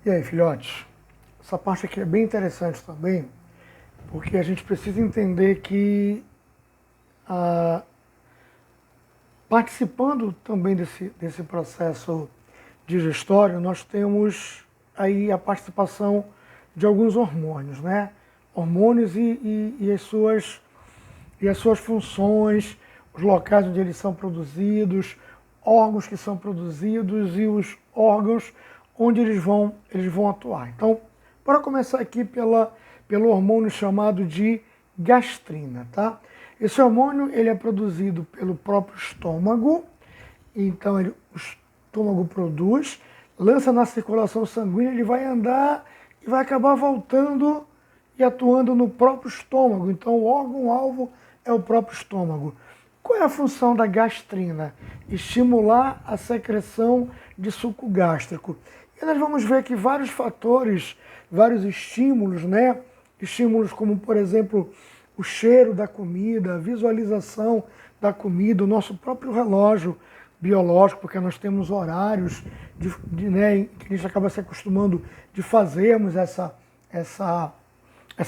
E aí, filhotes? Essa parte aqui é bem interessante também, porque a gente precisa entender que participando também desse processo digestório, nós temos aí a participação de alguns hormônios, né? Hormônios e as suas funções, os locais onde eles são produzidos, órgãos que são produzidos e os órgãos onde eles vão atuar. Então, para começar aqui pelo hormônio chamado de gastrina, tá? Esse hormônio ele é produzido pelo próprio estômago, então o estômago produz, lança na circulação sanguínea, ele vai andar e vai acabar voltando e atuando no próprio estômago. Então o órgão-alvo é o próprio estômago. Qual é a função da gastrina? Estimular a secreção de suco gástrico. E nós vamos ver que vários fatores, vários estímulos, né? Estímulos como, por exemplo, o cheiro da comida, a visualização da comida, o nosso próprio relógio biológico, porque nós temos horários né, que a gente acaba se acostumando de fazermos essa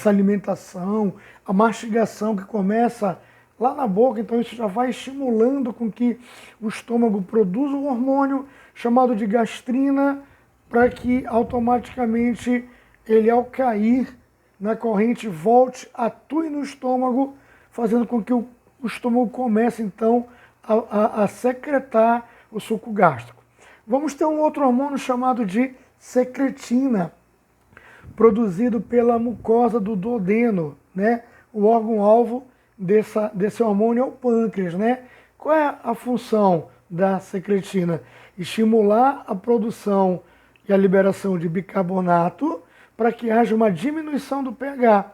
alimentação, a mastigação que começa lá na boca, então isso já vai estimulando com que o estômago produza um hormônio chamado de gastrina, para que automaticamente ele, ao cair na corrente, volte, atue no estômago, fazendo com que o estômago comece então a secretar o suco gástrico. Vamos ter um outro hormônio chamado de secretina, produzido pela mucosa do duodeno, né? O órgão-alvo desse hormônio é o pâncreas, né? Qual é a função da secretina? Estimular a produção e a liberação de bicarbonato para que haja uma diminuição do pH,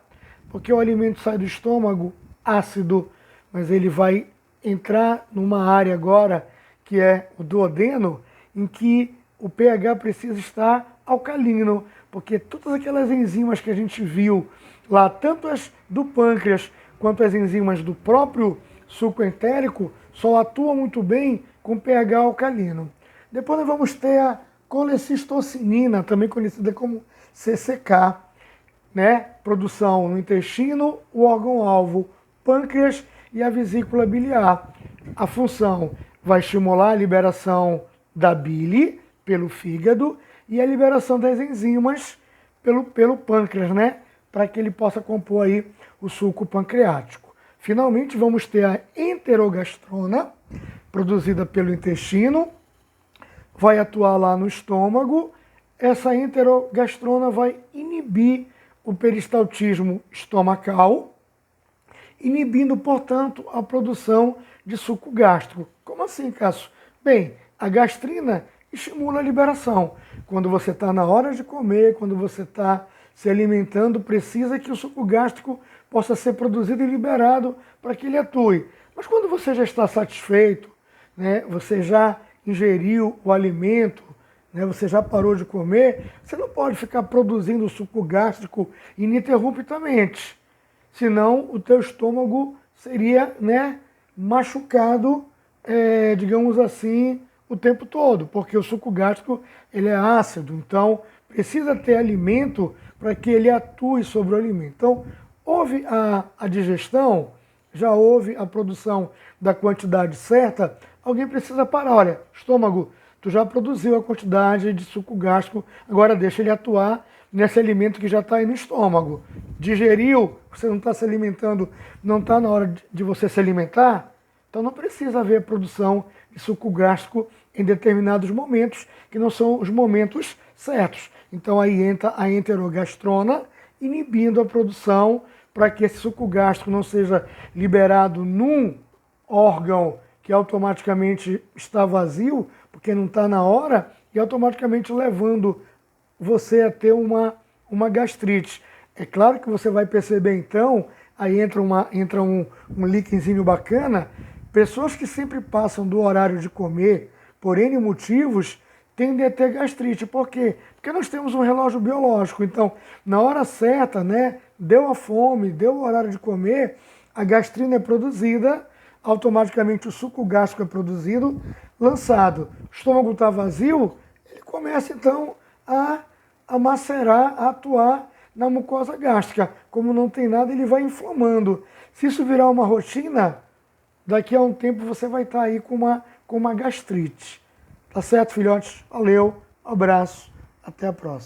porque o alimento sai do estômago ácido, mas ele vai entrar numa área agora que é o duodeno, em que o pH precisa estar alcalino, porque todas aquelas enzimas que a gente viu lá, tanto as do pâncreas quanto as enzimas do próprio suco entérico, só atuam muito bem com pH alcalino. Depois nós vamos ter a colecistocinina, também conhecida como CCK, né? Produção no intestino, o órgão-alvo, pâncreas e a vesícula biliar. A função vai estimular a liberação da bile pelo fígado e a liberação das enzimas pelo pâncreas, né? Para que ele possa compor aí o suco pancreático. Finalmente vamos ter a enterogastrona, produzida pelo intestino, vai atuar lá no estômago. Essa enterogastrona vai inibir o peristaltismo estomacal, inibindo, portanto, a produção de suco gástrico. Como assim, Cássio? Bem, a gastrina estimula a liberação. Quando você está na hora de comer, quando você está se alimentando, precisa que o suco gástrico possa ser produzido e liberado para que ele atue. Mas quando você já está satisfeito, né, você já ingeriu o alimento, né, você já parou de comer, você não pode ficar produzindo suco gástrico ininterruptamente, senão o teu estômago seria, né, machucado, digamos assim, o tempo todo, porque o suco gástrico ele é ácido, então precisa ter alimento para que ele atue sobre o alimento. Então, houve a digestão, já houve a produção da quantidade certa, alguém precisa parar. Olha, estômago, tu já produziu a quantidade de suco gástrico, agora deixa ele atuar nesse alimento que já está aí no estômago. Digeriu, você não está se alimentando, não está na hora de você se alimentar, então não precisa haver produção de suco gástrico em determinados momentos, que não são os momentos certos. Então aí entra a enterogastrona, inibindo a produção para que esse suco gástrico não seja liberado num órgão que automaticamente está vazio, porque não está na hora, e automaticamente levando você a ter uma gastrite. É claro que você vai perceber então, aí entra um linkzinho bacana, pessoas que sempre passam do horário de comer, por N motivos, tendem a ter gastrite. Por quê? Porque nós temos um relógio biológico. Então, na hora certa, né, deu a fome, deu o horário de comer, a gastrina é produzida, automaticamente o suco gástrico é produzido, lançado. O estômago está vazio, ele começa então a a macerar, a atuar na mucosa gástrica. Como não tem nada, ele vai inflamando. Se isso virar uma rotina, daqui a um tempo você vai estar aí com uma gastrite. Tá certo, filhotes? Valeu, abraço, até a próxima.